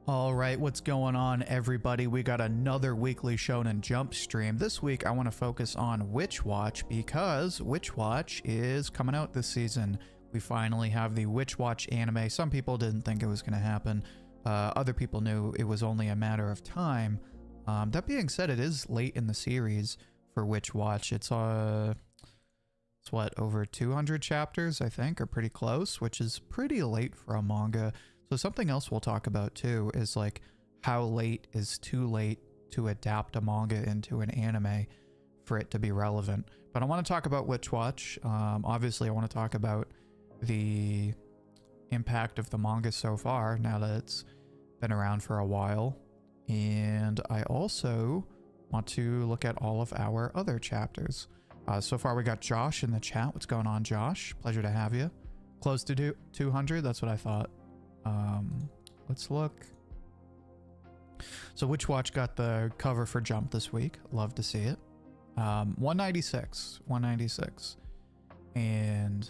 All right, what's going on, everybody? We got another weekly Shonen Jump stream. This week, I want to focus on Witchwatch because Witchwatch is coming out this season. We finally have the Witchwatch anime. Some people didn't think it was going to happen. Other people knew it was only a matter of time. That being said, it is late in the series for Witchwatch. It's what, over 200 chapters, I think, or pretty close, which is pretty late for a manga. So something else we'll talk about too is like how late is too late to adapt a manga into an anime for it to be relevant. But I want to talk about Witchwatch. Obviously, I want to talk about the impact of the manga so far now that it's been around for a while. And I also want to look at all of our other chapters. So far, we got Josh in the chat. What's going on, Josh? Pleasure to have you. Close to 200. That's what I thought. Let's look. So Witchwatch got the cover for Jump this week. Love to see it. 196. And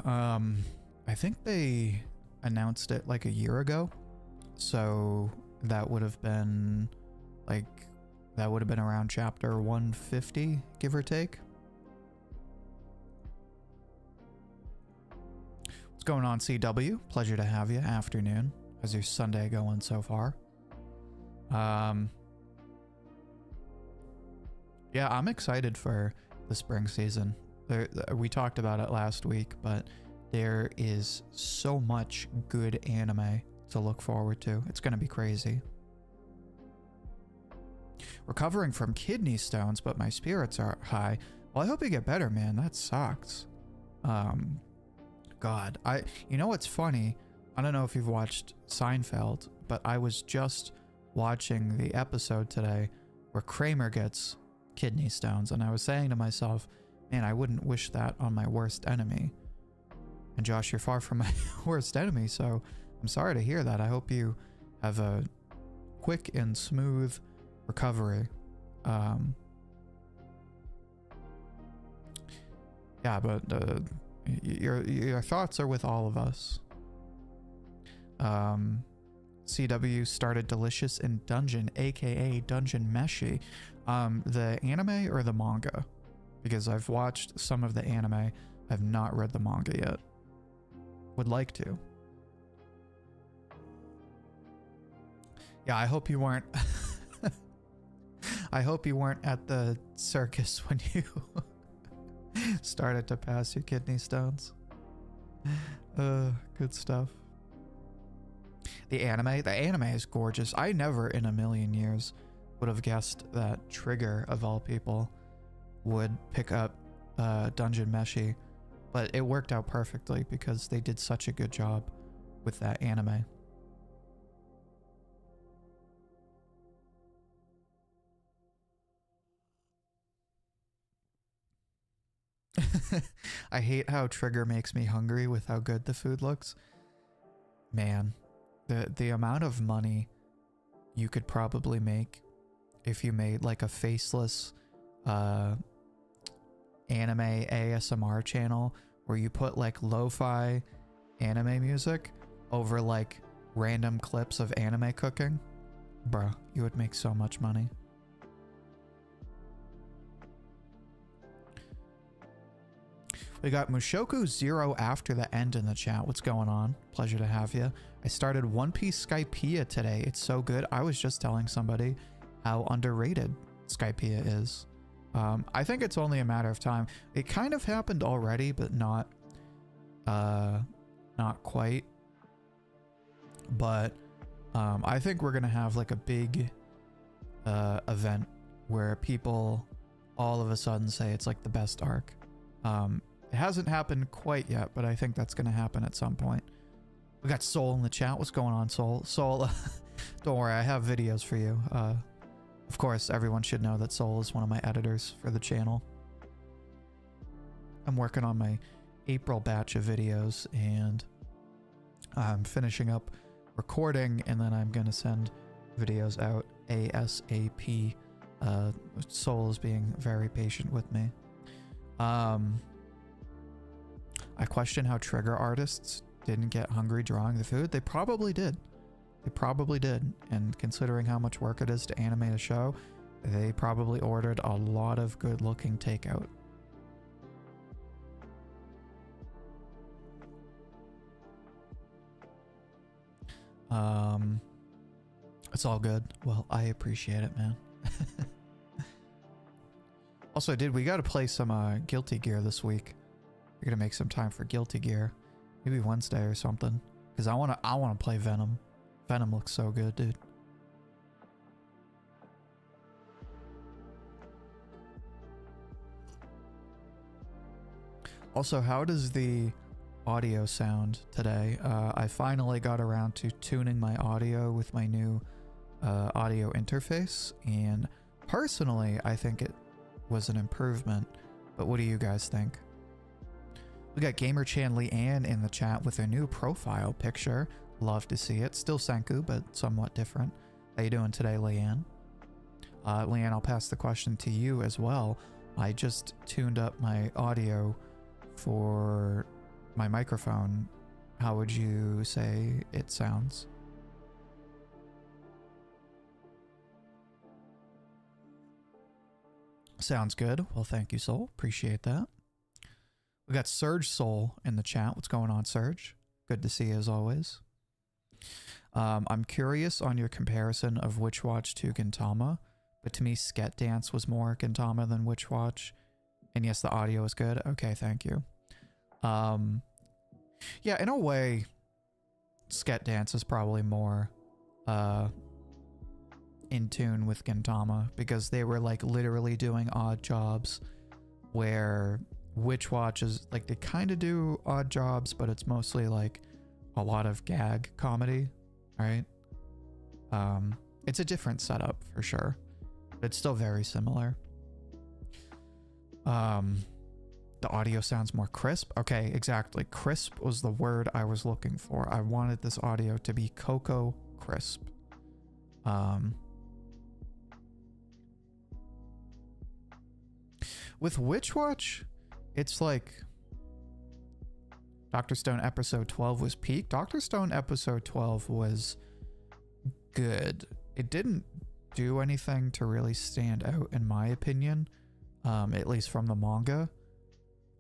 I think they announced it like a year ago. So that would have been around chapter 150, give or take. What's going on, CW? Pleasure to have you. Afternoon. How's your Sunday going so far? Yeah, I'm excited for the spring season. We talked about it last week, but there is so much good anime to look forward to. It's going to be crazy. Recovering from kidney stones, but my spirits are high. Well, I hope you get better, man. That sucks. God, you know what's funny? I don't know if you've watched Seinfeld, but I was just watching the episode today where Kramer gets kidney stones, and I was saying to myself, man, I wouldn't wish that on my worst enemy. And Josh, you're far from my worst enemy, so I'm sorry to hear that. I hope you have a quick and smooth recovery. Yeah, but your thoughts are with all of us. CW started Delicious in Dungeon, aka Dungeon Meshi. The anime or the manga? Because I've watched some of the anime. I've not read the manga yet. Would like to. Yeah, I hope you weren't I hope you weren't at the circus when you started to pass your kidney stones. Good stuff. The anime is gorgeous. I never in a million years would have guessed that Trigger, of all people, would pick up Dungeon Meshi, but it worked out perfectly because they did such a good job with that anime. I hate how Trigger makes me hungry with how good the food looks. Man, the amount of money you could probably make if you made like a faceless anime ASMR channel where you put like lo-fi anime music over like random clips of anime cooking. Bruh, you would make so much money. We got Mushoku Zero after the end in the chat. What's going on? Pleasure to have you. I started One Piece Skypiea today. It's so good. I was just telling somebody how underrated Skypiea is. I think it's only a matter of time. It kind of happened already, but not quite. But I think we're gonna have like a big event where people all of a sudden say it's like the best arc. It hasn't happened quite yet, but I think that's going to happen at some point. We got Soul in the chat. What's going on, Soul? Soul, don't worry, I have videos for you. Of course, everyone should know that Soul is one of my editors for the channel. I'm working on my April batch of videos, and I'm finishing up recording, and then I'm going to send videos out ASAP. Soul is being very patient with me. I question how trigger artists didn't get hungry drawing the food. They probably did. They probably did. And considering how much work it is to animate a show, they probably ordered a lot of good looking takeout. It's all good. Well, I appreciate it, man. Also, dude, we gotta play some Guilty Gear this week. We're gonna make some time for Guilty Gear. Maybe Wednesday or something. Because I wanna play Venom. Venom looks so good, dude. Also, how does the audio sound today? I finally got around to tuning my audio with my new audio interface, and personally, I think it was an improvement. But what do you guys think? We got Gamer Chan Leanne in the chat with a new profile picture. Love to see it. Still Senku, but somewhat different. How you doing today, Leanne? Leanne, I'll pass the question to you as well. I just tuned up my audio for my microphone. How would you say it sounds? Sounds good. Well, thank you, Soul. Appreciate that. We got Surge Soul in the chat. What's going on, Surge? Good to see you as always. I'm curious on your comparison of Witchwatch to Gintama, but to me, Sket Dance was more Gintama than Witchwatch. And yes, the audio is good. Okay, thank you. Yeah, in a way, Sket Dance is probably more in tune with Gintama, because they were like literally doing odd jobs, where Witchwatch is like, they kind of do odd jobs, but it's mostly like a lot of gag comedy, right? It's a different setup for sure, but it's still very similar. The audio sounds more crisp. Okay, exactly. Crisp was the word I was looking for. I wanted this audio to be cocoa crisp. With Witchwatch, it's like Dr. Stone episode 12 was peak. Dr. Stone episode 12 was good. It didn't do anything to really stand out, in my opinion, at least from the manga,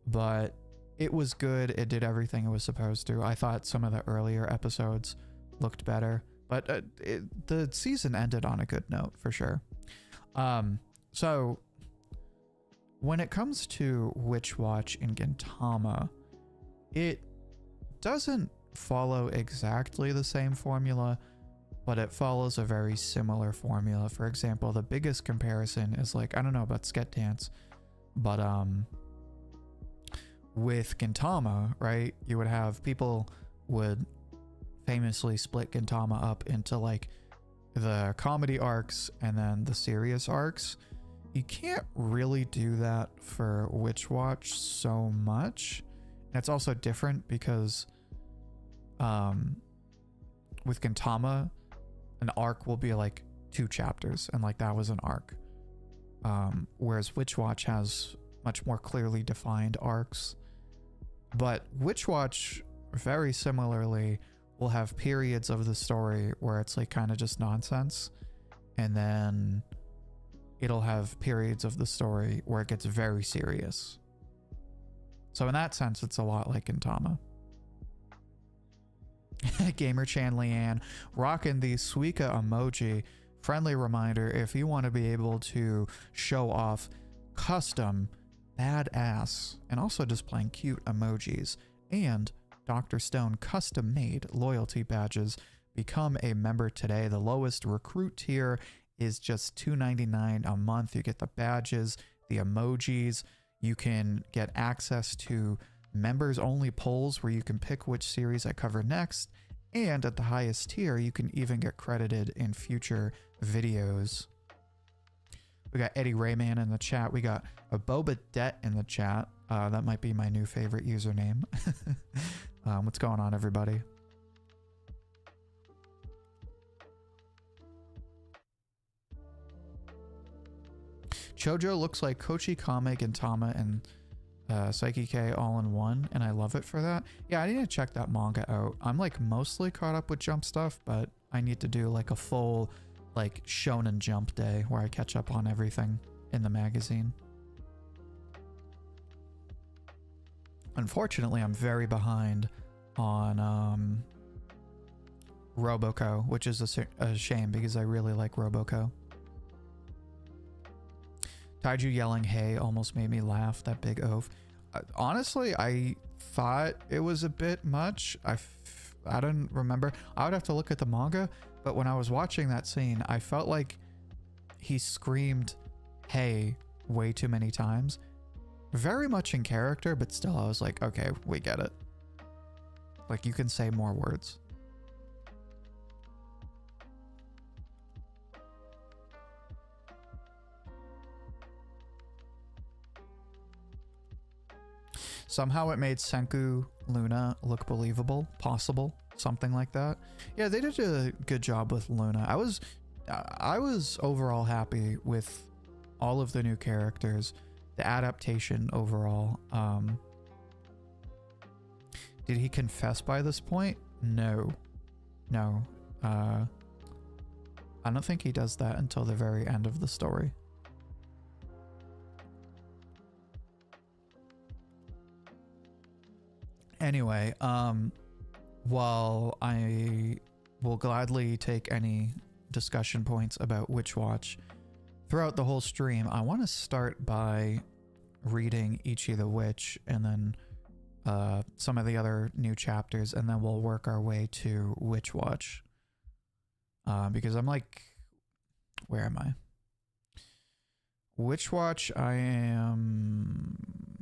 but it was good. It did everything it was supposed to. I thought some of the earlier episodes looked better, but the season ended on a good note for sure. So when it comes to Witchwatch and Gintama, it doesn't follow exactly the same formula, but it follows a very similar formula. For example, the biggest comparison is like, I don't know about Sket Dance, but with Gintama, right, you would have people would famously split Gintama up into like the comedy arcs and then the serious arcs. You can't really do that for Witchwatch so much. And it's also different because with Gintama, an arc will be like 2 chapters, and like that was an arc. Whereas Witchwatch has much more clearly defined arcs. But Witchwatch, very similarly, will have periods of the story where it's like kind of just nonsense, and then it'll have periods of the story where it gets very serious. So in that sense, it's a lot like Gintama. Gamer Chan Leanne rocking the Suika emoji. Friendly reminder, if you want to be able to show off custom, badass, and also displaying cute emojis and Dr. Stone custom made loyalty badges, become a member today. The lowest recruit tier is just $2.99 a month. You get the badges, the emojis. You can get access to members only polls where you can pick which series I cover next. And at the highest tier, you can even get credited in future videos. We got Eddie Rayman in the chat. We got a Boba Det in the chat. That might be my new favorite username. What's going on, everybody? Chojo looks like Koshi, Kame, Gintama, and Psyche K all in one, and I love it for that. Yeah, I need to check that manga out. I'm like mostly caught up with Jump stuff, but I need to do like a full like Shonen Jump day where I catch up on everything in the magazine. Unfortunately, I'm very behind on Roboco, which is a shame because I really like Roboco. Taiju yelling hey almost made me laugh, that big oaf. Honestly, I thought it was a bit much. I don't remember. I would have to look at the manga, but when I was watching that scene, I felt like he screamed hey way too many times. Very much in character, but still I was like, okay, we get it. Like, you can say more words. Somehow it made Senku Luna look believable, possible, something like that. Yeah, they did a good job with Luna. I was overall happy with all of the new characters, the adaptation overall. Did he confess by this point? No. I don't think he does that until the very end of the story. Anyway, while I will gladly take any discussion points about Witchwatch throughout the whole stream, I want to start by reading Ichi the Witch and then some of the other new chapters, and then we'll work our way to Witchwatch. Because I'm like, where am I? Witchwatch, I am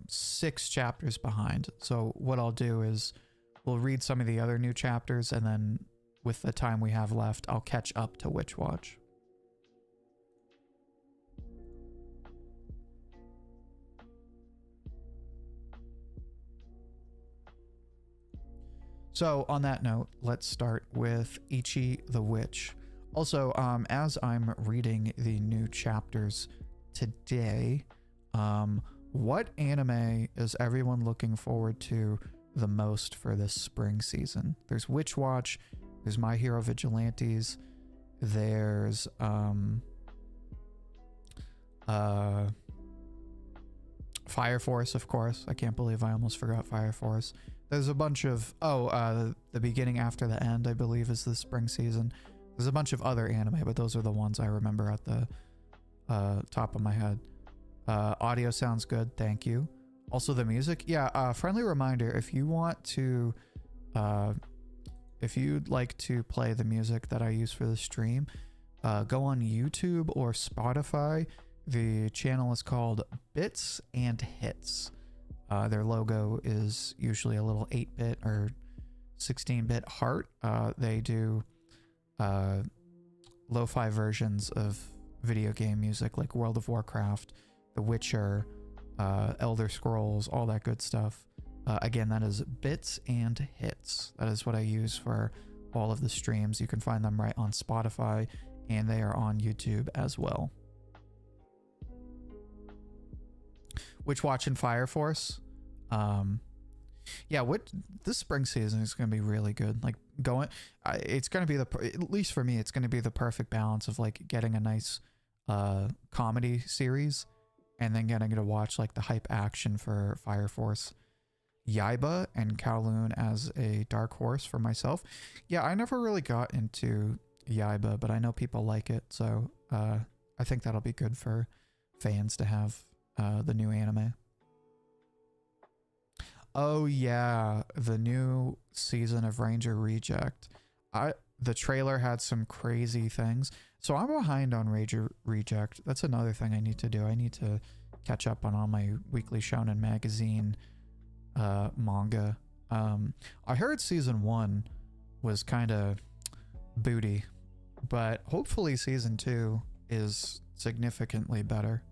6 chapters behind. So what I'll do is we'll read some of the other new chapters, and then with the time we have left, I'll catch up to Witchwatch. So on that note, let's start with Ichi the Witch. Also, as I'm reading the new chapters today, what anime is everyone looking forward to the most for this spring season? There's Witchwatch, there's My Hero Vigilantes, there's Fire Force, of course. I can't believe I almost forgot Fire Force. There's a bunch of the beginning after the end, I believe, is the spring season. There's a bunch of other anime, but those are the ones I remember at the top of my head. Audio sounds good, thank you. Also the music, yeah. Friendly reminder: if you want to, if you'd like to play the music that I use for the stream, go on YouTube or Spotify. The channel is called Bits and Hits. Their logo is usually a little 8-bit or 16-bit heart. They do lo-fi versions of video game music like World of Warcraft, The Witcher, Elder Scrolls, all that good stuff. Again, that is Bits and Hits. That is what I use for all of the streams. You can find them right on Spotify, and they are on YouTube as well. Witchwatch and Fire Force. Yeah, this spring season is going to be really good. Like it's going to be at least for me, it's going to be the perfect balance of like getting a nice comedy series and then getting to watch like the hype action for Fire Force. Yaiba and Kowloon as a dark horse for myself. Yeah, I never really got into Yaiba, but I know people like it, so I think that'll be good for fans to have the new anime. Oh yeah, the new season of Ranger Reject. The trailer had some crazy things. So I'm behind on Ranger Reject. That's another thing I need to do. I need to catch up on all my weekly Shonen magazine manga. I heard season 1 was kind of booty, but hopefully season 2 is significantly better.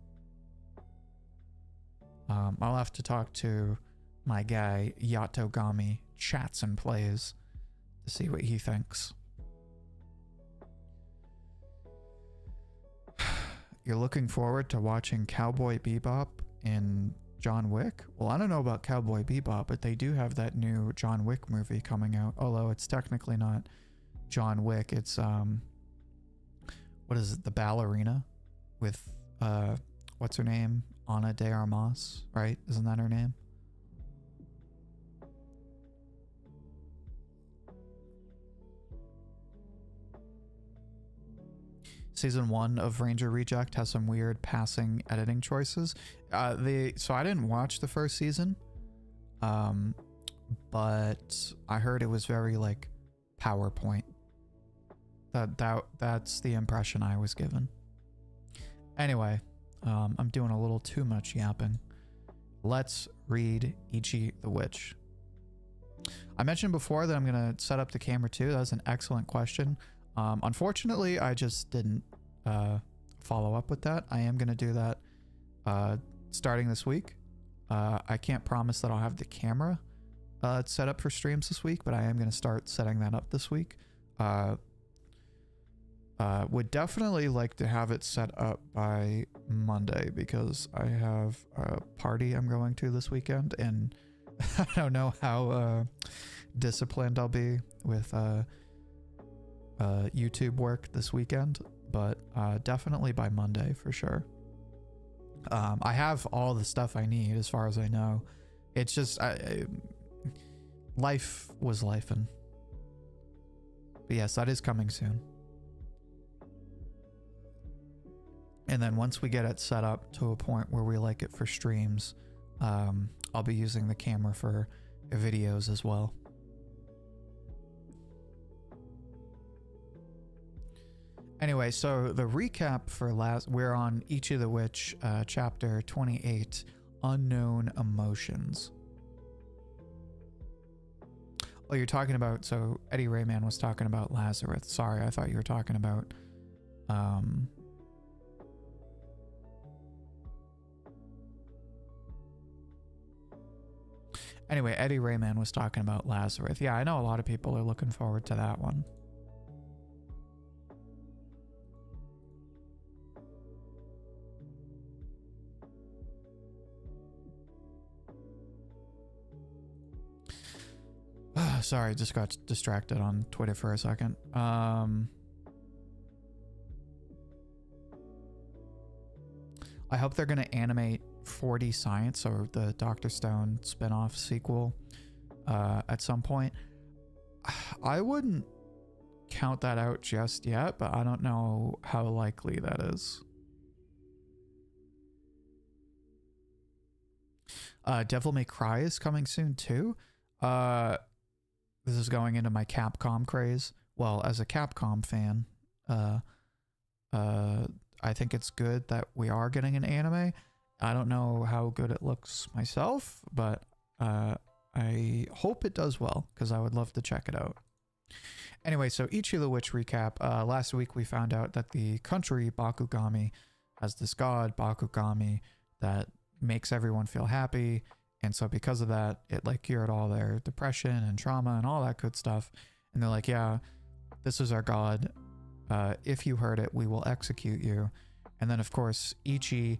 I'll have to talk to my guy Yatogami Chats and Plays to see what he thinks. You're looking forward to watching Cowboy Bebop in John Wick? Well, I don't know about Cowboy Bebop, but they do have that new John Wick movie coming out. Although it's technically not John Wick. It's, what is it? The ballerina with, what's her name? Ana de Armas, right? Isn't that her name? Season 1 of Ranger Reject has some weird passing editing choices. So I didn't watch the first season, but I heard it was very like PowerPoint. That's the impression I was given. Anyway, I'm doing a little too much yapping. Let's read Ichi the Witch. I mentioned before that I'm gonna set up the camera too. That was an excellent question. Unfortunately, I just didn't follow up with that. I am going to do that starting this week. I can't promise that I'll have the camera set up for streams this week, but I am going to start setting that up this week. Would definitely like to have it set up by Monday because I have a party I'm going to this weekend, and I don't know how disciplined I'll be with YouTube work this weekend, but definitely by Monday for sure. I have all the stuff I need as far as I know. It's just life was lifing. But yes, that is coming soon. And then once we get it set up to a point where we like it for streams, I'll be using the camera for videos as well. Anyway, so the recap for we're on Ichi the Witch, chapter 28, Unknown Emotions. Oh, you're talking about, so Eddie Rayman was talking about Lazarus. Sorry, I thought you were talking about, anyway, Eddie Rayman was talking about Lazarus. Yeah, I know a lot of people are looking forward to that one. Sorry, just got distracted on Twitter for a second. I hope they're going to animate 4D Science, or the Dr. Stone spin-off sequel, at some point. I wouldn't count that out just yet, but I don't know how likely that is. Devil May Cry is coming soon too. This is going into my Capcom craze. Well, as a Capcom fan, I think it's good that we are getting an anime. I don't know how good it looks myself, but I hope it does well, because I would love to check it out. Anyway, so Ichi the Witch recap. Last week we found out that the country Bakugami has this god, Bakugami, that makes everyone feel happy. And so because of that, it like cured all their depression and trauma and all that good stuff. And they're like, yeah, this is our god. If you hurt it, we will execute you. And then of course, Ichi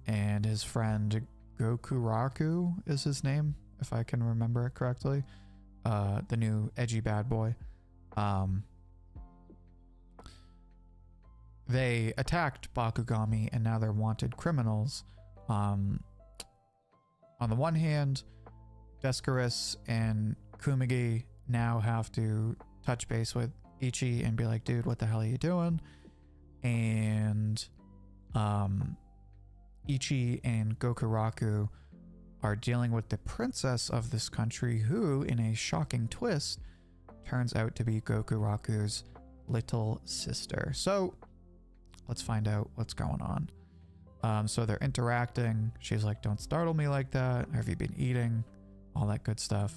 and his friend Gokuraku is his name, if I can remember it correctly. The new edgy bad boy. They attacked Bakugami, and now they're wanted criminals. On the one hand, Descaris and Kumigi now have to touch base with Ichi and be like, dude, what the hell are you doing? And Ichi and Gokuraku are dealing with the princess of this country, who, in a shocking twist, turns out to be Gokuraku's little sister. So let's find out what's going on. So they're interacting. She's like, don't startle me like that. Have you been eating? All that good stuff.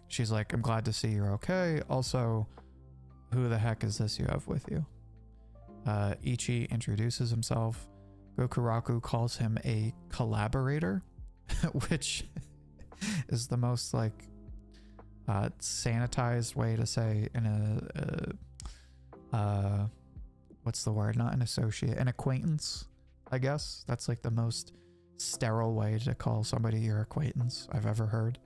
She's like, I'm glad to see you're okay. Also, who the heck is this you have with you? Ichi introduces himself. Gokuraku calls him a collaborator, which is the most like sanitized way to say in a what's the word? Not an associate, an acquaintance, I guess. That's like the most sterile way to call somebody your acquaintance I've ever heard.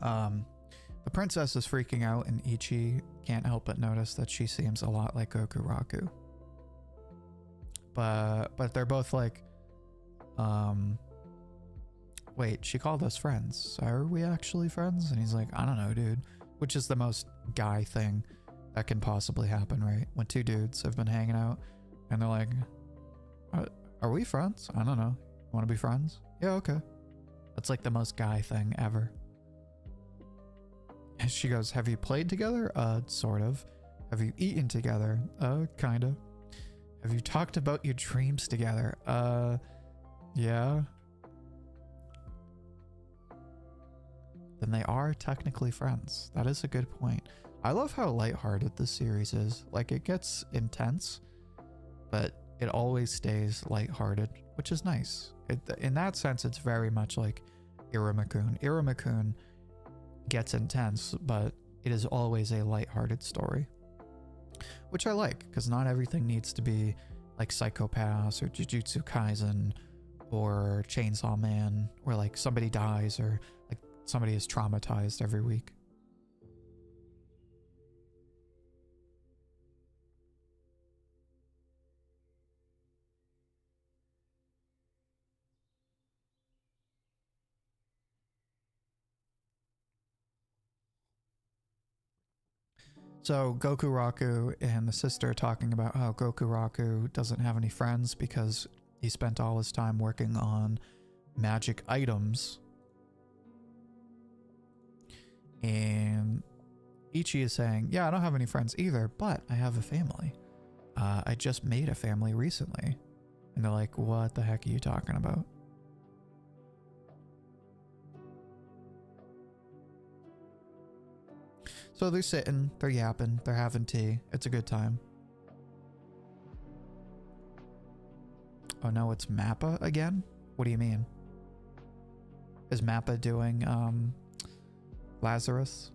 The princess is freaking out, and Ichi can't help but notice that she seems a lot like Gokuraku. But they're both like, wait, she called us friends. Are we actually friends? And he's like, I don't know, dude. Which is the most guy thing that can possibly happen, right? When two dudes have been hanging out and they're like, are we friends? I don't know. Want to be friends? Yeah, okay. That's like the most guy thing ever. And she goes, have you played together? Sort of. Have you eaten together? Kinda. Have you talked about your dreams together? Yeah. Then they are technically friends. That is a good point. I love how lighthearted this series is. Like, it gets intense, but it always stays lighthearted, which is nice. In that sense, it's very much like Iruma-kun. Iruma-kun gets intense, but it is always a lighthearted story, which I like, because not everything needs to be like Psycho-Pass or Jujutsu Kaisen or Chainsaw Man, where like somebody dies or like somebody is traumatized every week. So Gokuraku and the sister are talking about how Gokuraku doesn't have any friends because he spent all his time working on magic items. And Ichi is saying, yeah, I don't have any friends either, but I have a family. I just made a family recently. And they're like, what the heck are you talking about? So they're sitting, they're yapping, they're having tea. It's a good time. Oh no, it's Mappa again? What do you mean? Is Mappa doing Lazarus?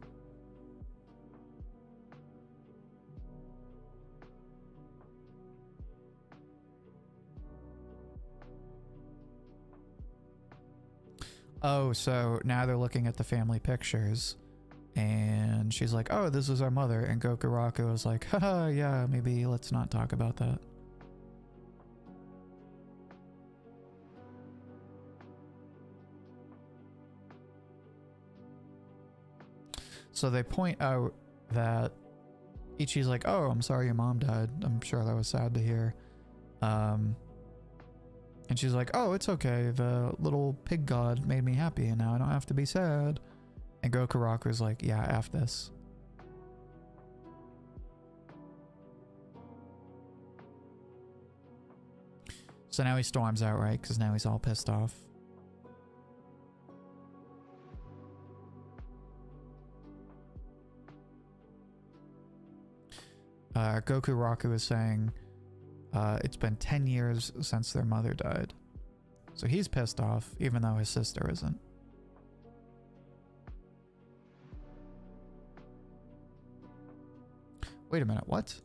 Oh, so now they're looking at the family pictures. And she's like, oh, this is our mother. And Gokuraku was like, haha, yeah, maybe let's not talk about that. So they point out that Ichi's like, oh, I'm sorry your mom died. I'm sure that was sad to hear. And she's like, oh, it's okay. The little pig god made me happy and now I don't have to be sad. And Gokuraku's like, yeah, F this. So now he storms out, right? Because now he's all pissed off. Gokuraku is saying it's been 10 years since their mother died. So he's pissed off, even though his sister isn't. Wait a minute, what?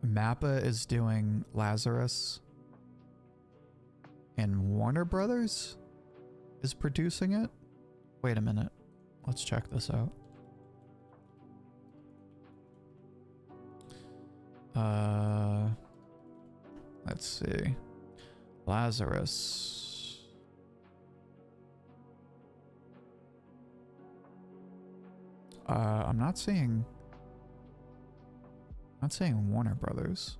Mappa is doing Lazarus and Warner Brothers is producing it? Wait a minute. Let's check this out. Let's see. Lazarus. I'm not seeing Warner Brothers.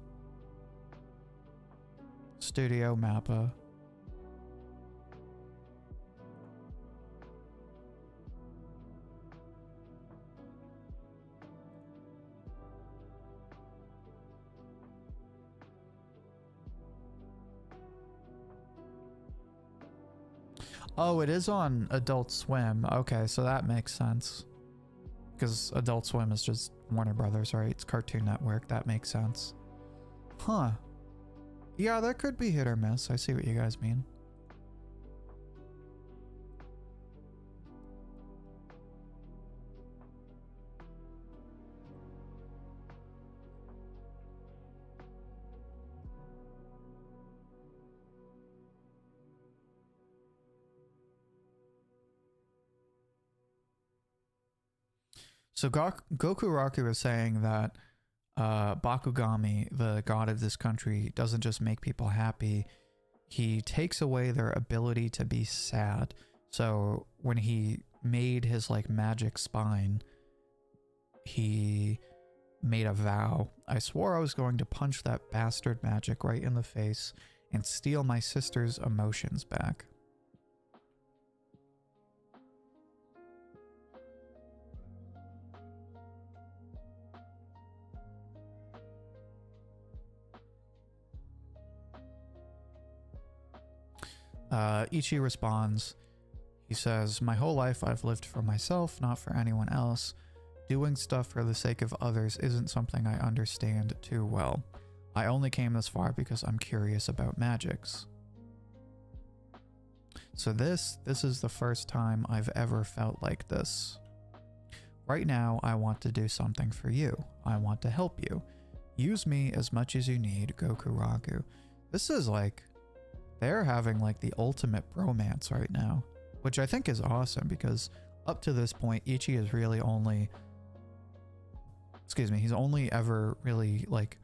Studio Mappa. Oh, it is on Adult Swim. Okay, so that makes sense. Because Adult Swim is just Warner Brothers, right? It's Cartoon Network. That makes sense. Huh. Yeah, that could be hit or miss. I see what you guys mean. So Goku Raku is saying that Bakugami, the god of this country, doesn't just make people happy. He takes away their ability to be sad. So when he made his like magic spine, he made a vow. I swore I was going to punch that bastard magic right in the face and steal my sister's emotions back. Ichi responds. He says, "My whole life I've lived for myself, not for anyone else. Doing stuff for the sake of others isn't something I understand too well. I only came this far because I'm curious about magics." So this is the first time I've ever felt like this. Right now, I want to do something for you. I want to help you. Use me as much as you need, Goku Raku. This is like, they're having like the ultimate bromance right now, which I think is awesome because up to this point, Ichi is really only, he's only ever really like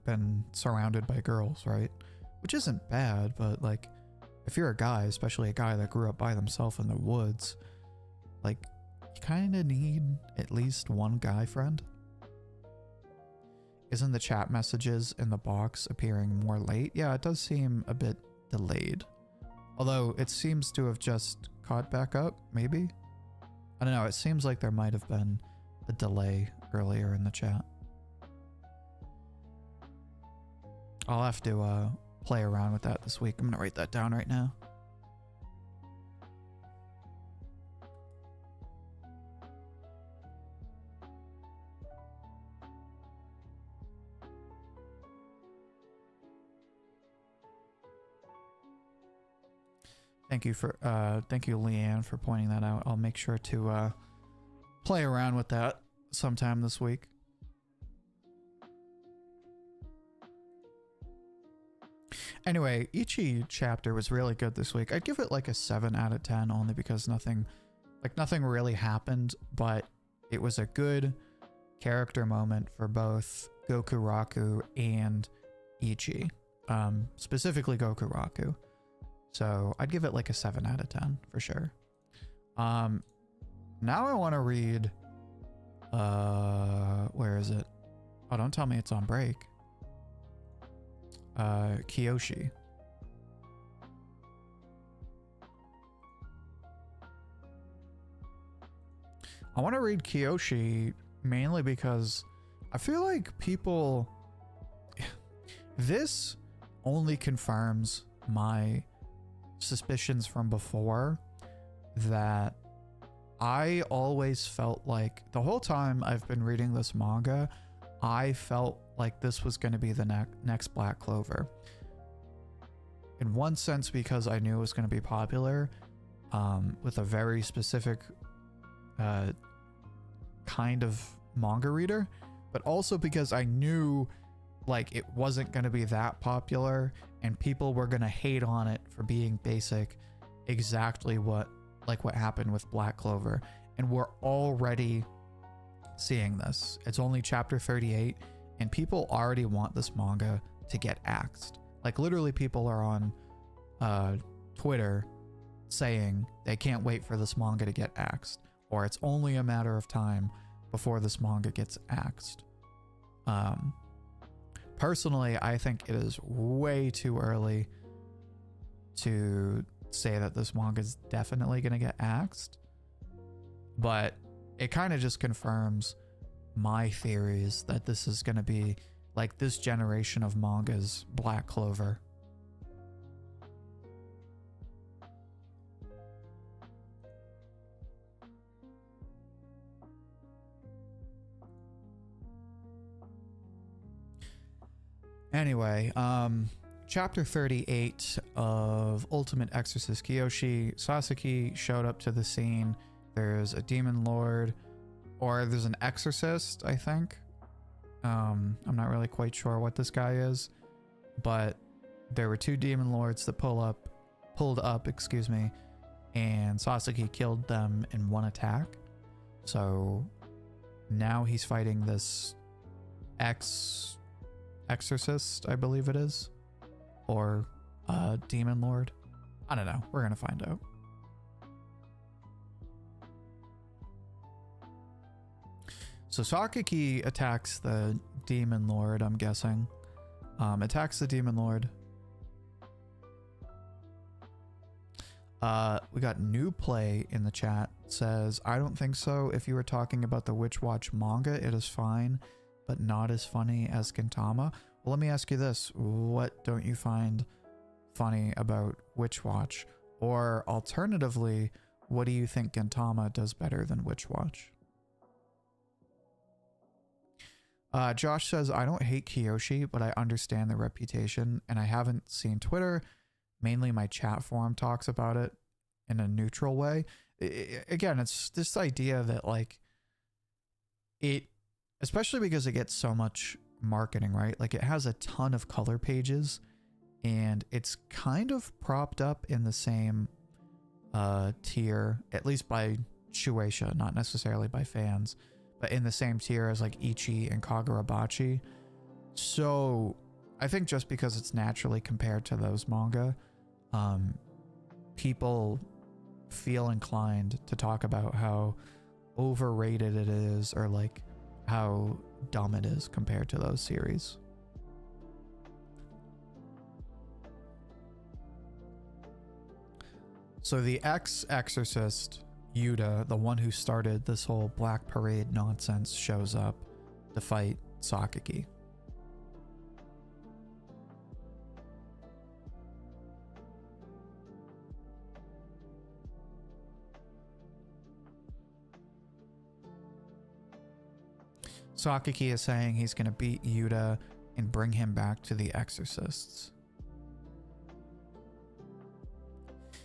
been surrounded by girls, right? Which isn't bad, but like if you're a guy, especially a guy that grew up by themselves in the woods, like you kind of need at least one guy friend. Isn't the chat messages in the box appearing more late? Yeah, it does seem a bit delayed. Although it seems to have just caught back up, maybe? I don't know, it seems like there might have been a delay earlier in the chat. I'll have to play around with that this week. I'm gonna write that down right now. Thank you, Leanne, for pointing that out. I'll make sure to play around with that sometime this week. Anyway, Ichi chapter was really good this week. I'd give it like a 7 out of 10 only because nothing really happened, but it was a good character moment for both Goku Raku and Ichi. Specifically Goku Raku. So I'd give it like a 7 out of 10 for sure. Now I want to read, where is it? Oh, don't tell me it's on break. Kyoshi. I want to read Kyoshi mainly because I feel like people, this only confirms my suspicions from before that I always felt like the whole time I've been reading this manga, I felt like this was going to be the next Black Clover. In one sense, because I knew it was going to be popular, with a very specific kind of manga reader, but also because I knew like it wasn't going to be that popular and people were going to hate on it for being basic, exactly what happened with Black Clover. And we're already seeing this. It's only chapter 38 and people already want this manga to get axed. Like literally people are on Twitter saying they can't wait for this manga to get axed, or it's only a matter of time before this manga gets axed. Personally, I think it is way too early to say that this manga is definitely going to get axed, but it kind of just confirms my theories that this is going to be like this generation of manga's Black Clover. Anyway, chapter 38 of Ultimate Exorcist Kiyoshi. Sasaki showed up to the scene. There's a demon lord, or there's an exorcist, I think. I'm not really quite sure what this guy is, but there were two demon lords that pulled up, excuse me, and Sasaki killed them in one attack. So now he's fighting this exorcist, I believe it is, or demon lord. I don't know. We're gonna find out. So Sasaki attacks the demon lord, I'm guessing. Attacks the demon lord. We got new play in the chat. Says, I don't think so. If you were talking about the Witchwatch manga, it is fine, but not as funny as Gintama. Well, let me ask you this. What don't you find funny about Witchwatch? Or alternatively, what do you think Gintama does better than Witchwatch? Josh says, I don't hate Kiyoshi, but I understand the reputation, and I haven't seen Twitter. Mainly my chat forum talks about it in a neutral way. Again, it's this idea that, like, it, especially because it gets so much marketing, right? Like, it has a ton of color pages, and it's kind of propped up in the same tier, at least by Shueisha, not necessarily by fans, but in the same tier as like Ichi and Kagurabachi. So I think just because it's naturally compared to those manga, people feel inclined to talk about how overrated it is, or like how dumb it is compared to those series. So the ex-exorcist, Yuta, the one who started this whole Black Parade nonsense, shows up to fight Sasaki. Sasaki is saying he's going to beat Yuta and bring him back to the exorcists.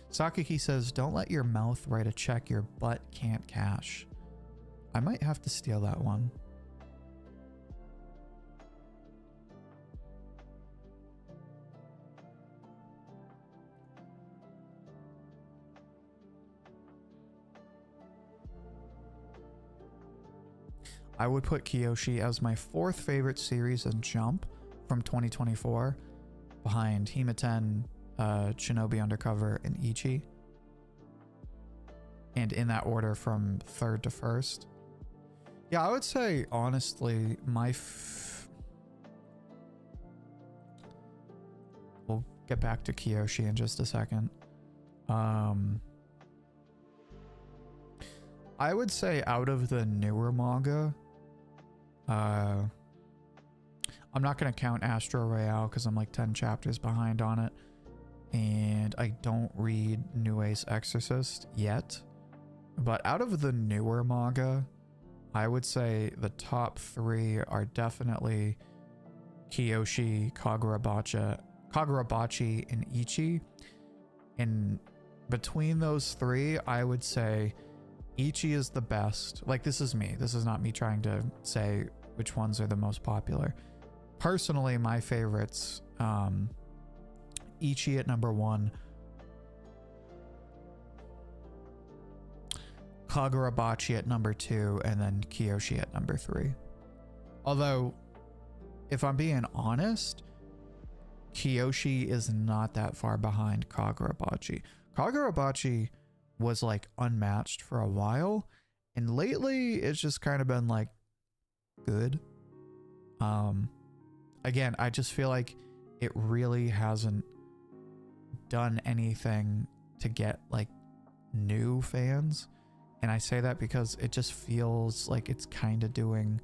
Sasaki says, don't let your mouth write a check your butt can't cash. I might have to steal that one. I would put Kiyoshi as my fourth favorite series in Jump from 2024, behind Himiten, Shinobi Undercover, and Ichi. And in that order from third to first. Yeah, I would say, honestly, we'll get back to Kiyoshi in just a second. I would say out of the newer manga, I'm not going to count Astro Royale because I'm like 10 chapters behind on it. And I don't read New Ace Exorcist yet. But out of the newer manga, I would say the top three are definitely Kiyoshi, Kagurabachi, and Ichi. And between those three, I would say Ichi is the best. Like, this is me. This is not me trying to say which ones are the most popular. Personally, my favorites, Ichi at number 1, Kagurabachi at number 2, and then Kiyoshi at number 3. Although, if I'm being honest, Kiyoshi is not that far behind Kagurabachi. Kagurabachi was like unmatched for a while, and lately it's just kind of been like good. Again, I just feel like it really hasn't done anything to get like new fans, and I say that because it just feels like it's kind of doing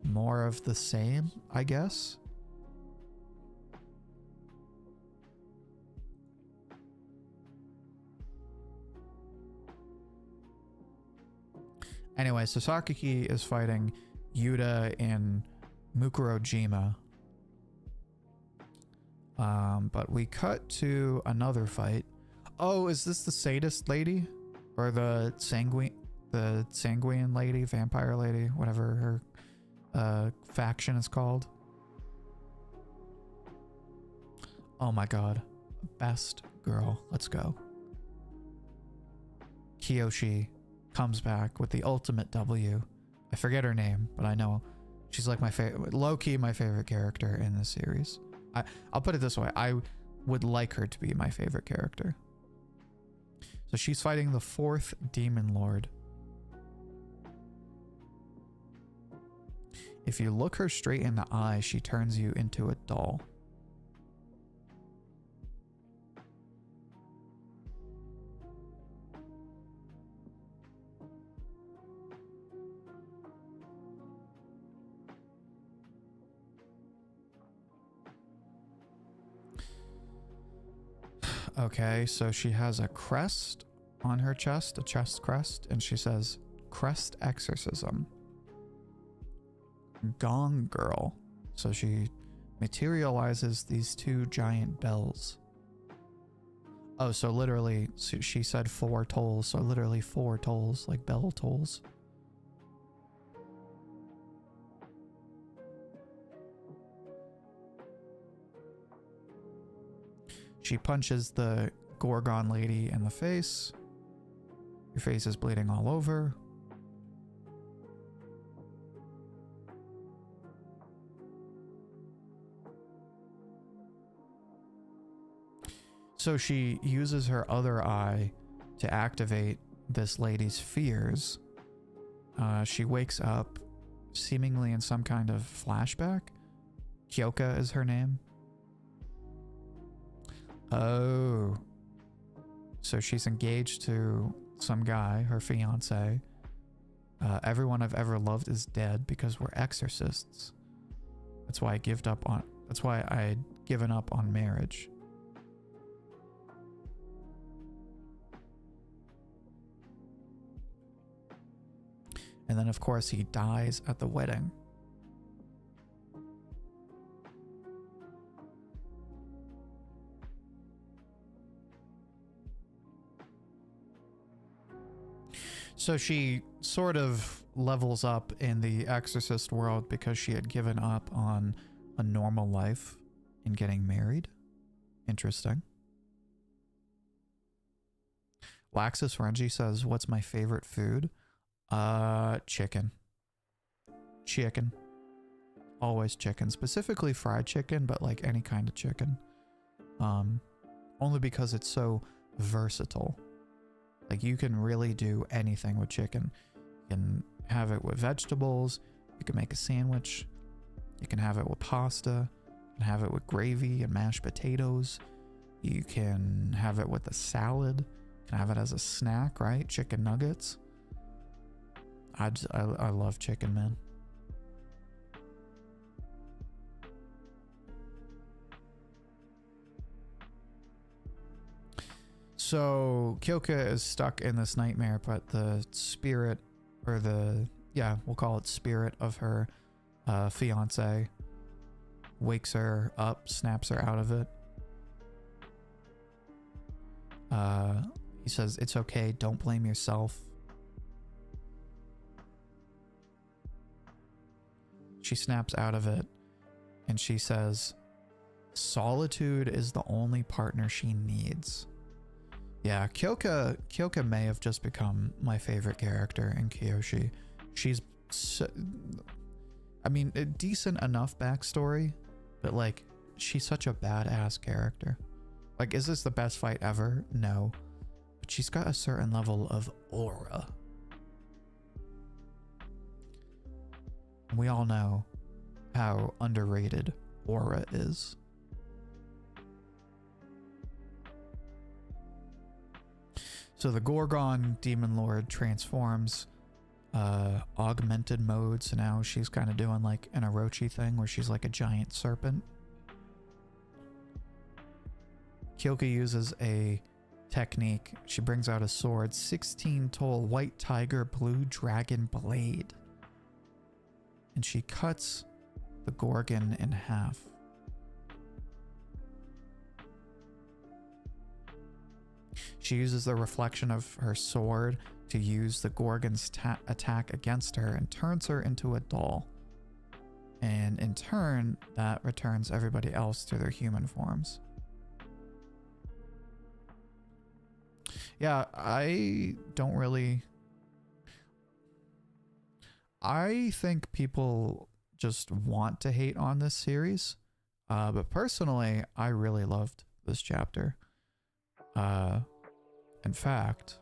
more of the same, I guess. Anyway, so Sasaki is fighting Yuta in Mukurojima. But we cut to another fight. Oh, is this the sadist lady? Or the sanguine lady, vampire lady, whatever her faction is called. Oh my god. Best girl. Let's go. Koshi comes back with the ultimate W. I forget her name, but I know she's like my favorite, low-key my favorite character in this series. I'll put it this way. I would like her to be my favorite character. So she's fighting the 4th Demon Lord. If you look her straight in the eye, she turns you into a doll. Okay, so she has a crest on her chest, a chest crest, and she says, Crest Exorcism. Gong Girl. So she materializes these 2 giant bells. Oh, so literally, so she said 4 tolls, so literally 4 tolls, like bell tolls. She punches the Gorgon lady in the face. Your face is bleeding all over. So she uses her other eye to activate this lady's fears. She wakes up seemingly in some kind of flashback. Kyoka is her name. Oh. So she's engaged to some guy, her fiance. Everyone I've ever loved is dead because we're exorcists. That's why I'd given up on marriage. And then of course he dies at the wedding. So she sort of levels up in the exorcist world because she had given up on a normal life and getting married. Interesting. Laxus Renji says, what's my favorite food? Chicken. Chicken. Always chicken. Specifically fried chicken, but like any kind of chicken. Only because it's so versatile. Like you can really do anything with chicken. You can have it with vegetables. You can make a sandwich. You can have it with pasta. You can have it with gravy and mashed potatoes. You can have it with a salad. You can have it as a snack, right? Chicken nuggets. I love chicken, man. So Kyoka is stuck in this nightmare, but the spirit, or we'll call it spirit of her fiance, wakes her up, snaps her out of it. He says, it's okay, don't blame yourself. She snaps out of it and she says, solitude is the only partner she needs. Yeah, Kyoka may have just become my favorite character in Kyoshi. She's, I mean, a decent enough backstory, but like, she's such a badass character. Like, is this the best fight ever? No. But she's got a certain level of aura. We all know how underrated aura is. So the Gorgon Demon Lord transforms, augmented mode. So now she's kind of doing like an Orochi thing where she's like a giant serpent. Kyoka uses a technique. She brings out a sword, 16 toll white tiger blue dragon blade. And she cuts the Gorgon in half. She uses the reflection of her sword to use the Gorgon's attack against her and turns her into a doll. And in turn, that returns everybody else to their human forms. Yeah, I think people just want to hate on this series. But personally, I really loved this chapter. In fact,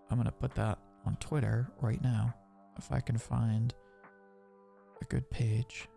I'm going to put that on Twitter right now, if I can find a good page.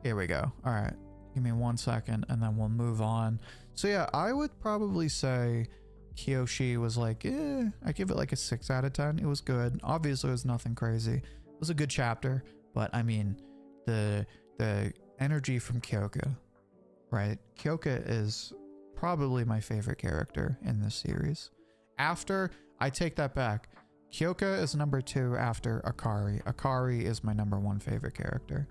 Here we go. All right. Give me 1 second and then we'll move on. So yeah, I would probably say Koshi was like, I give it like a 6 out of 10. It was good. Obviously, it was nothing crazy. It was a good chapter, but I mean, the energy from Kyoka, right? Kyoka is probably my favorite character in this series. I take that back. Kyoka is number 2 after Akari. Akari is my number 1 favorite character.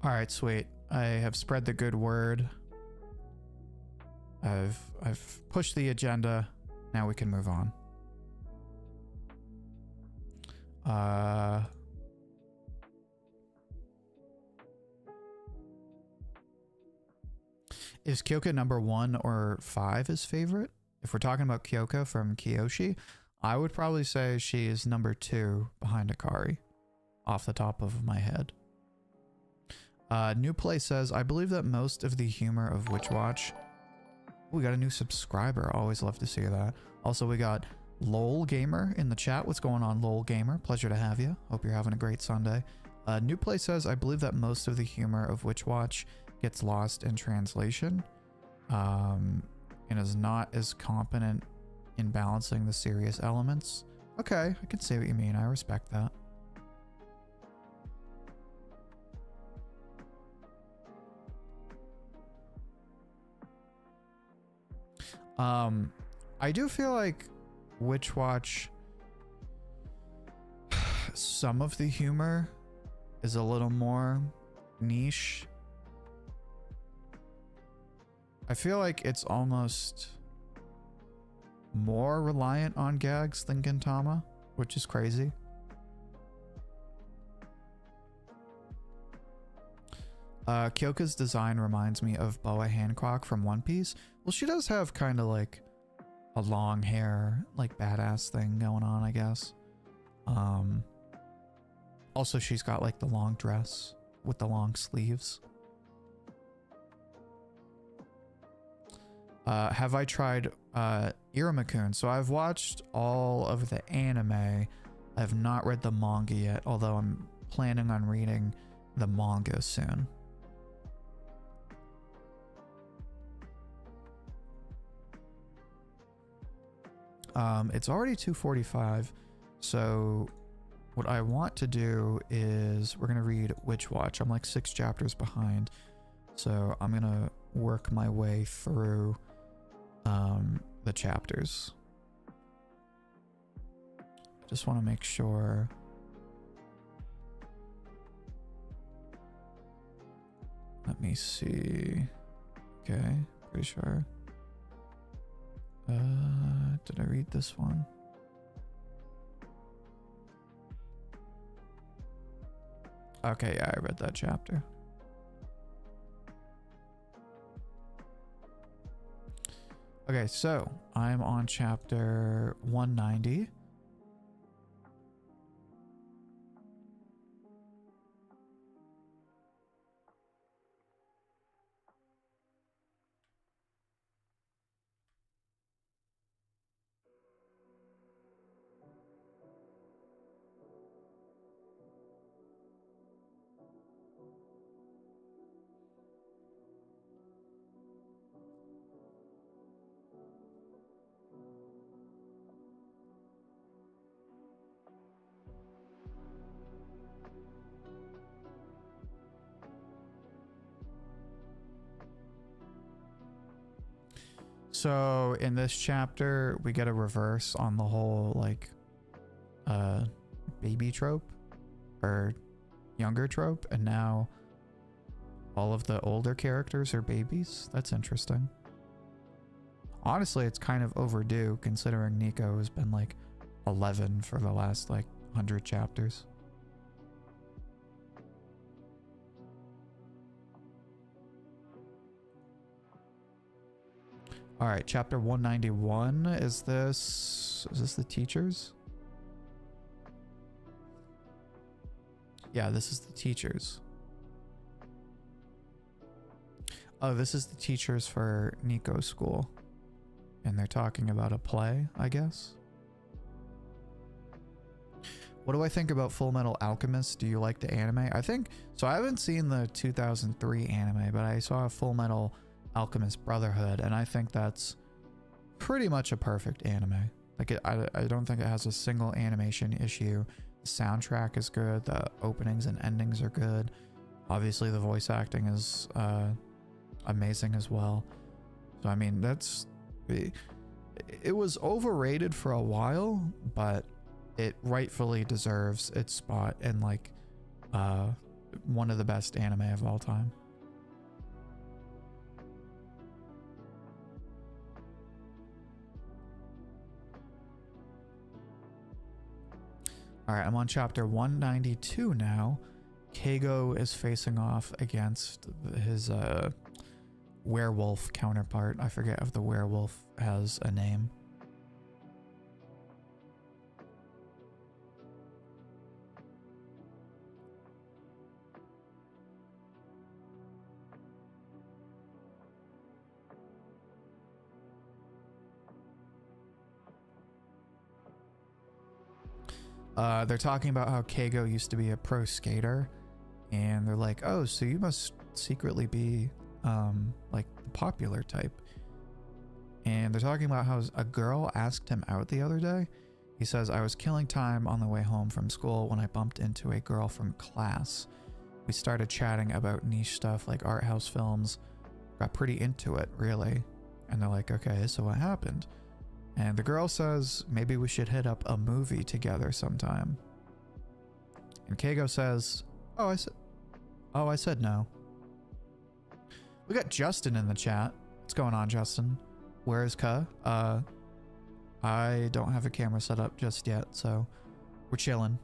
All right, sweet. I have spread the good word. I've pushed the agenda. Now we can move on. Is Kyoka number 1 or 5 his favorite? If we're talking about Kyoka from Kyoshi, I would probably say she is number 2 behind Akari, off the top of my head. New Play says, I believe that most of the humor of Witchwatch... We got a new subscriber. Always love to see that. Also, we got Lol Gamer in the chat. What's going on, Lol Gamer? Pleasure to have you. Hope you're having a great Sunday. New Play says, I believe that most of the humor of Witchwatch gets lost in translation and is not as competent in balancing the serious elements. Okay, I can see what you mean. I respect that. I do feel like Witchwatch, some of the humor is a little more niche. I feel like it's almost more reliant on gags than Gintama, which is crazy. Kyoka's design reminds me of Boa Hancock from One Piece. Well, she does have kind of like a long hair, like badass thing going on, I guess. Also, she's got like the long dress with the long sleeves. Have I tried Iramakun? So I've watched all of the anime. I have not read the manga yet, although I'm planning on reading the manga soon. It's already 2:45, so what I want to do is we're gonna read Witchwatch. I'm like 6 chapters behind, so I'm gonna work my way through the chapters. I just want to make sure that Let me see. Okay, pretty sure. Did I read this one? Okay, yeah, I read that chapter. Okay, so I'm on chapter 190. So in this chapter, we get a reverse on the whole like baby trope or younger trope, and now all of the older characters are babies. That's interesting. Honestly, it's kind of overdue considering Nico has been like 11 for the last like 100 chapters. All right, chapter 191. Is this the teachers? Yeah, this is the teachers. Oh, this is the teachers for Nico's school. And they're talking about a play, I guess. What do I think about Full Metal Alchemist? Do you like the anime? I think so. I haven't seen the 2003 anime, but I saw Full Metal Alchemist Brotherhood, and I think that's pretty much a perfect anime. Like I don't think it has a single animation issue. The soundtrack is good. The openings and endings are good. Obviously, the voice acting is amazing as well. So I mean, it was overrated for a while, but it rightfully deserves its spot in like one of the best anime of all time. All right, I'm on chapter 192 now. Keigo is facing off against his werewolf counterpart. I forget if the werewolf has a name. They're talking about how Keigo used to be a pro skater, and they're like, oh, so you must secretly be like the popular type. And they're talking about how a girl asked him out the other day. He says, I was killing time on the way home from school when I bumped into a girl from class. We started chatting about niche stuff like art house films, got pretty into it, really. And they're like, okay, so what happened? And the girl says, maybe we should hit up a movie together sometime. And Keigo says, oh, I said no. We got Justin in the chat. What's going on, Justin? Where is Ka? I don't have a camera set up just yet, so we're chilling.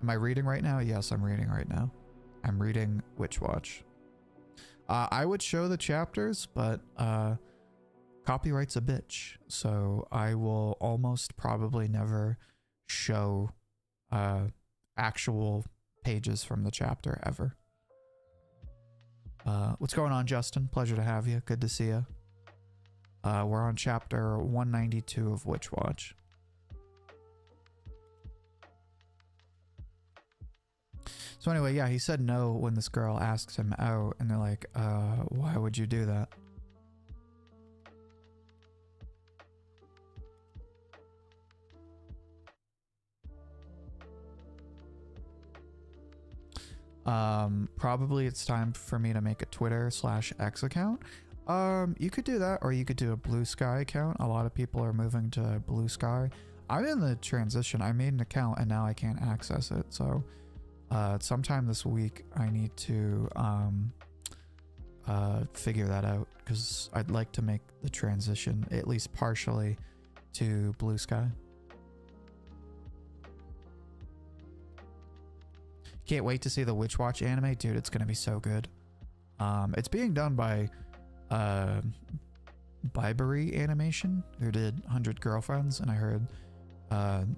Am I reading right now? Yes, I'm reading right now. I'm reading Witchwatch. I would show the chapters, but copyright's a bitch, so I will almost probably never show actual pages from the chapter ever. What's going on, Justin? Pleasure to have you. Good to see you. We're on chapter 192 of Witchwatch. So anyway, yeah, he said no when this girl asks him out, and they're like, why would you do that? Probably it's time for me to make a Twitter/X account. You could do that, or you could do a Blue Sky account. A lot of people are moving to Blue Sky. I'm in the transition. I made an account and now I can't access it. So sometime this week I need to figure that out, because I'd like to make the transition, at least partially, to Blue Sky. Can't wait to see the Witchwatch anime. Dude, it's gonna be so good. It's being done by Bibury Animation, who did 100 Girlfriends, and I heard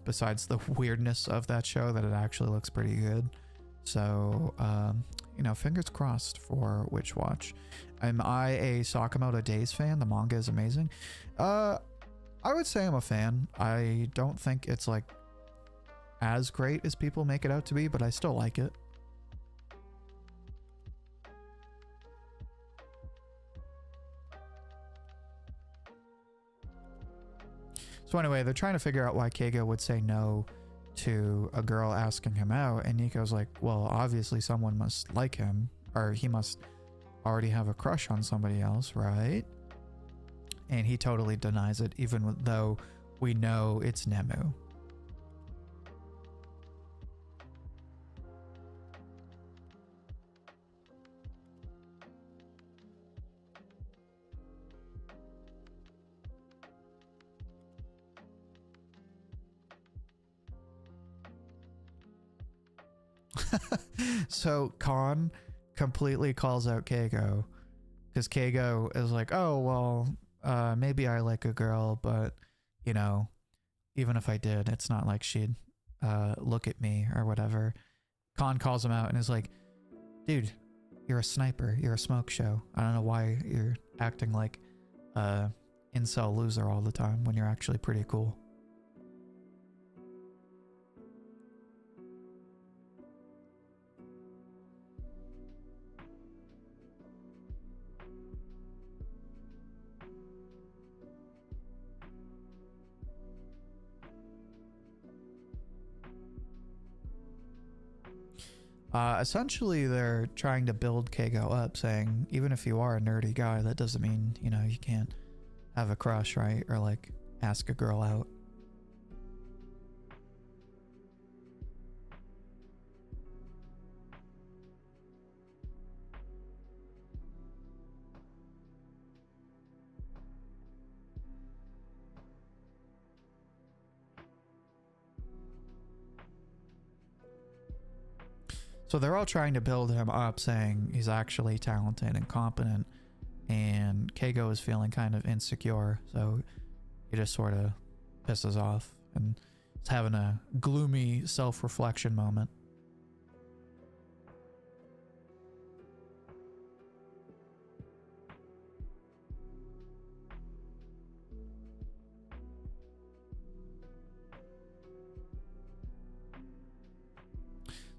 besides the weirdness of that show that it actually looks pretty good. So you know, fingers crossed for Witchwatch. Am I a Sakamoto Days fan? The manga is amazing. I would say I'm a fan. I don't think it's like as great as people make it out to be, but I still like it. So anyway, they're trying to figure out why Keigo would say no to a girl asking him out, and Nico's like, well, obviously someone must like him, or he must already have a crush on somebody else, right? And he totally denies it, even though we know it's Nemu. So Kon completely calls out Keigo, because Keigo is like, oh, well, maybe I like a girl, but, you know, even if I did, it's not like she'd look at me or whatever. Kon calls him out and is like, dude, you're a sniper, you're a smoke show. I don't know why you're acting like incel loser all the time when you're actually pretty cool. Essentially, they're trying to build Keigo up, saying, even if you are a nerdy guy, that doesn't mean, you know, you can't have a crush, right? Or, like, ask a girl out. So they're all trying to build him up, saying he's actually talented and competent, and Keigo is feeling kind of insecure, so he just sort of pisses off and is having a gloomy self-reflection moment.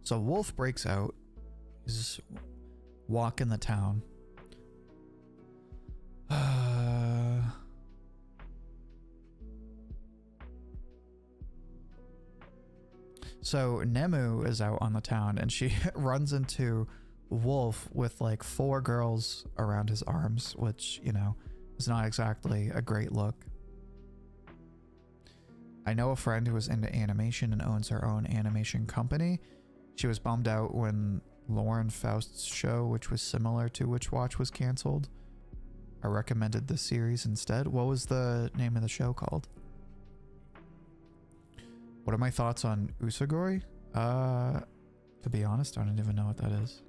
So Wolf breaks out. He's walking the town. So Nemu is out on the town, and she runs into Wolf with like 4 girls around his arms, which, you know, is not exactly a great look. I know a friend who is into animation and owns her own animation company. She was bummed out when Lauren Faust's show, which was similar to Witchwatch, was canceled. I recommended this series instead. What was the name of the show called? What are my thoughts on Usagori? To be honest, I don't even know what that is.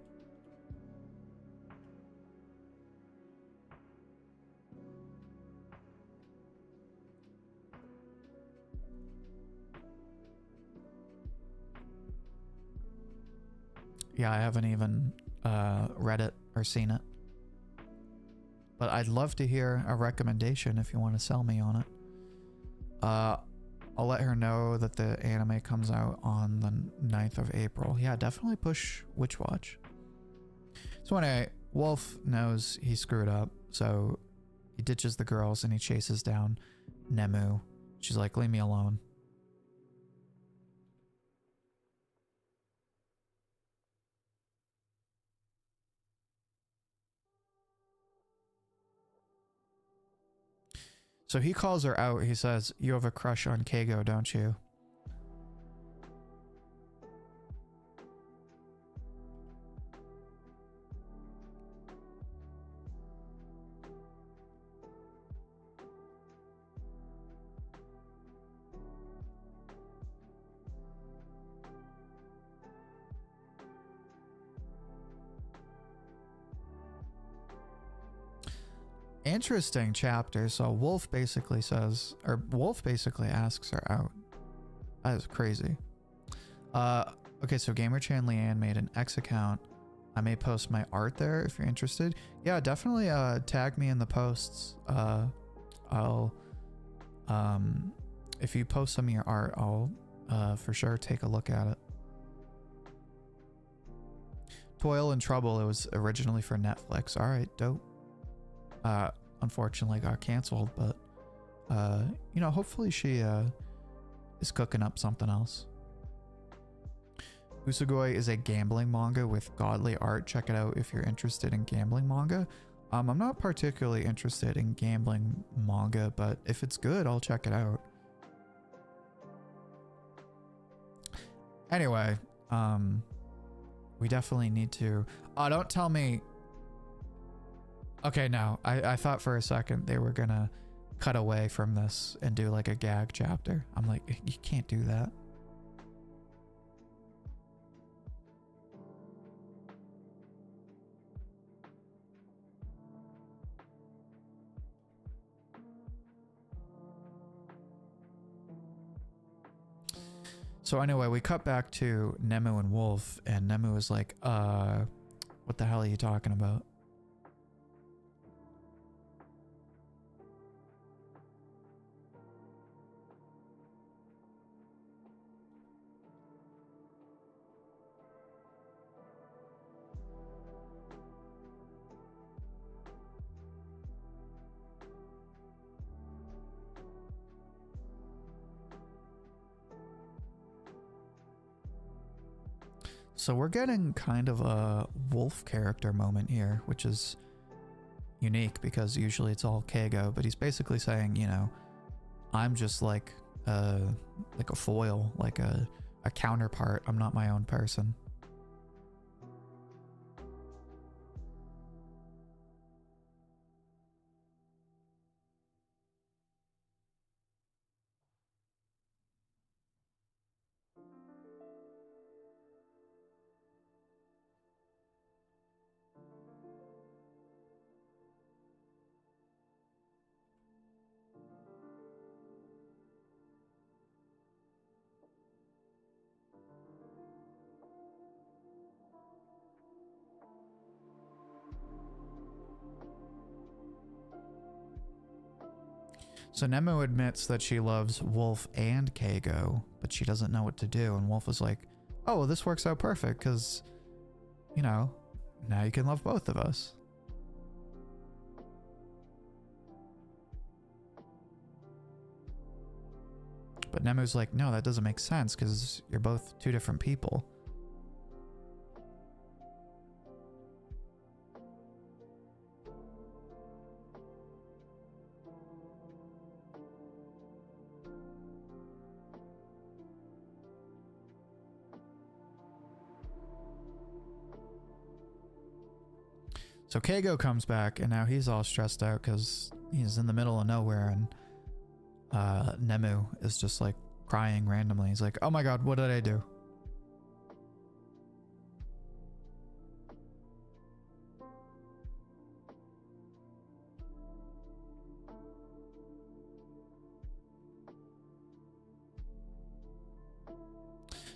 Yeah, I haven't even read it or seen it. But I'd love to hear a recommendation if you want to sell me on it. I'll let her know that the anime comes out on the 9th of April. Yeah, definitely push Witchwatch. So anyway, Wolf knows he screwed up, so he ditches the girls and he chases down Nemu. She's like, leave me alone. So he calls her out. He says, you have a crush on Keigo, don't you? Interesting chapter. So Wolf basically says, or Wolf basically asks her out. That is crazy. Okay, so GamerChan Leanne made an X account. I may post my art there if you're interested. Yeah, definitely tag me in the posts. I'll if you post some of your art, I'll for sure take a look at it. Toil and Trouble, it was originally for Netflix. All right, dope. Unfortunately got canceled, but you know, hopefully she is cooking up something else. Usugoi is a gambling manga with godly art. Check it out if you're interested in gambling manga. I'm not particularly interested in gambling manga, but if it's good, I'll check it out. Anyway, we definitely need to... Oh, don't tell me... Okay, no. I thought for a second they were gonna cut away from this and do like a gag chapter. I'm like, you can't do that. So anyway, we cut back to Nemu and Wolf, and Nemu is like, what the hell are you talking about? So we're getting kind of a Wolf character moment here, which is unique because usually it's all Keigo, but he's basically saying, you know, I'm just like a foil, like a counterpart. I'm not my own person. So Nemu admits that she loves Wolf and Keigo, but she doesn't know what to do. And Wolf is like, oh, well, this works out perfect because, you know, now you can love both of us. But Nemu's like, no, that doesn't make sense because you're both two different people. So Keigo comes back, and now he's all stressed out because he's in the middle of nowhere, and Nemu is just like crying randomly. He's like, oh my god, what did I do?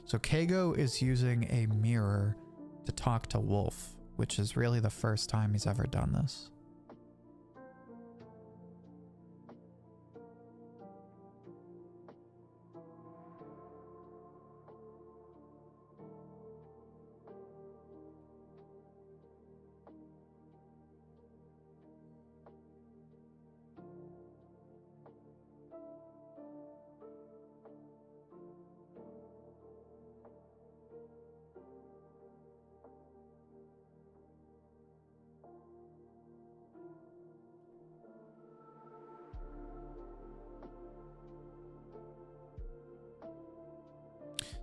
So Keigo is using a mirror to talk to Wolf, which is really the first time he's ever done this.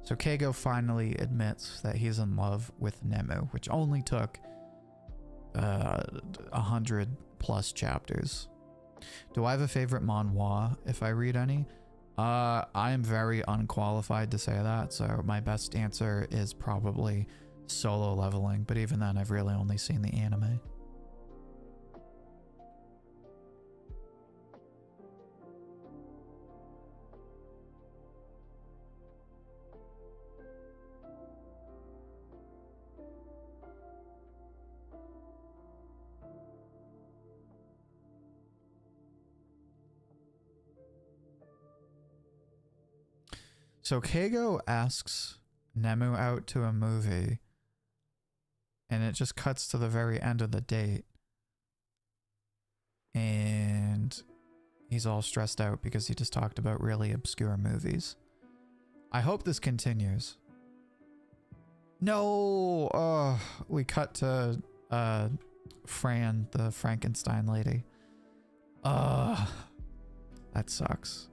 So Keigo finally admits that he's in love with Nemu, which only took 100+ chapters. Do I have a favorite manhwa if I read any? I am very unqualified to say that, so my best answer is probably Solo Leveling, but even then I've really only seen the anime. So Keigo asks Nemu out to a movie, and it just cuts to the very end of the date. And he's all stressed out because he just talked about really obscure movies. I hope this continues. No! We cut to Fran, the Frankenstein lady. That sucks.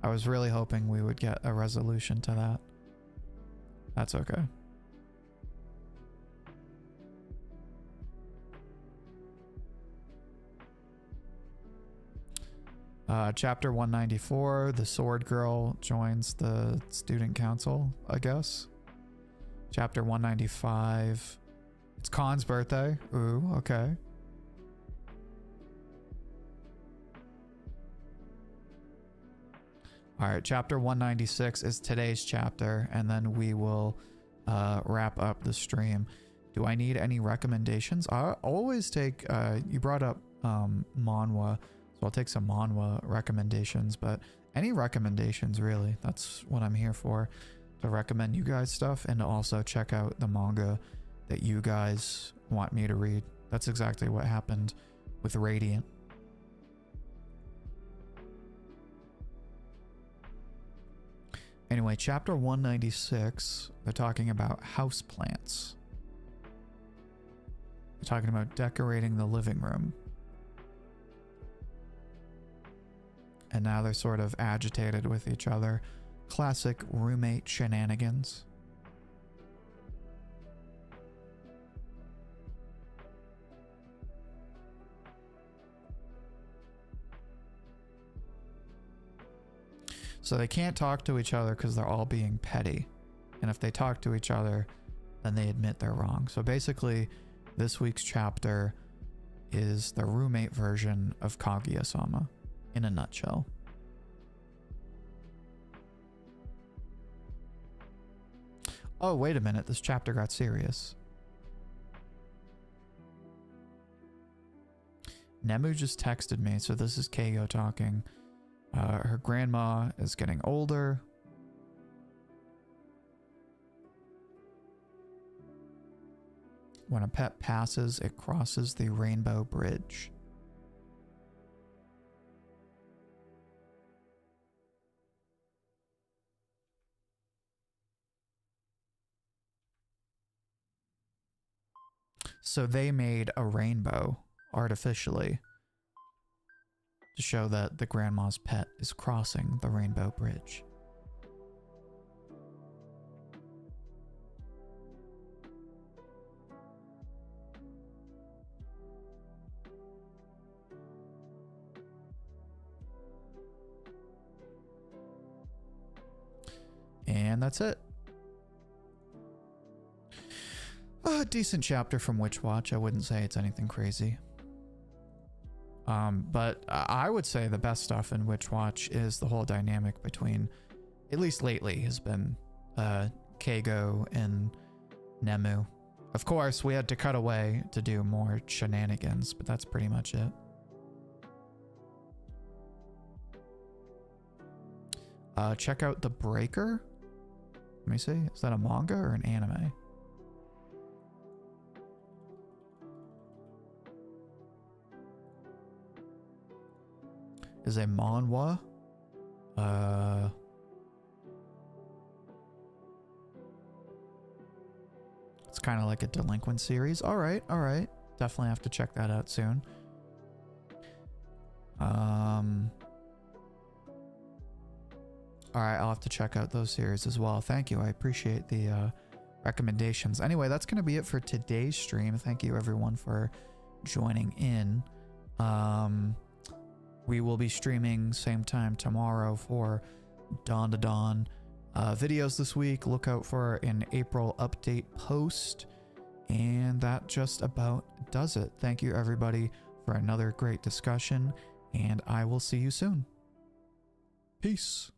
I was really hoping we would get a resolution to that. That's okay. Chapter 194, the sword girl joins the student council, I guess. Chapter 195, it's Khan's birthday. Ooh, okay. All right, chapter 196 is today's chapter, and then we will wrap up the stream. Do I need any recommendations? I always take, you brought up manhwa, so I'll take some manhwa recommendations, but any recommendations really, that's what I'm here for, to recommend you guys stuff and to also check out the manga that you guys want me to read. That's exactly what happened with Radiant. Anyway, chapter 196, they're talking about houseplants. They're talking about decorating the living room. And now they're sort of agitated with each other. Classic roommate shenanigans. So they can't talk to each other because they're all being petty. And if they talk to each other, then they admit they're wrong. So basically, this week's chapter is the roommate version of Kaguya-sama in a nutshell. Oh, wait a minute. This chapter got serious. Nemu just texted me, so this is Keigo talking. Her grandma is getting older. When a pet passes, it crosses the rainbow bridge. So they made a rainbow artificially to show that the grandma's pet is crossing the rainbow bridge. And that's it. A decent chapter from Witchwatch. I wouldn't say it's anything crazy. But I would say the best stuff in Witchwatch is the whole dynamic between, at least lately, has been Keigo and Nemu. Of course, we had to cut away to do more shenanigans, but that's pretty much it. Check out The Breaker. Let me see. Is that a manga or an anime? Is a manhwa. It's kind of like a delinquent series. All right. Definitely have to check that out soon. All right, I'll have to check out those series as well. Thank you. I appreciate the recommendations. Anyway, that's going to be it for today's stream. Thank you everyone for joining in. We will be streaming same time tomorrow for Dawn to Dawn videos this week. Look out for an April update post. And that just about does it. Thank you everybody for another great discussion, and I will see you soon. Peace.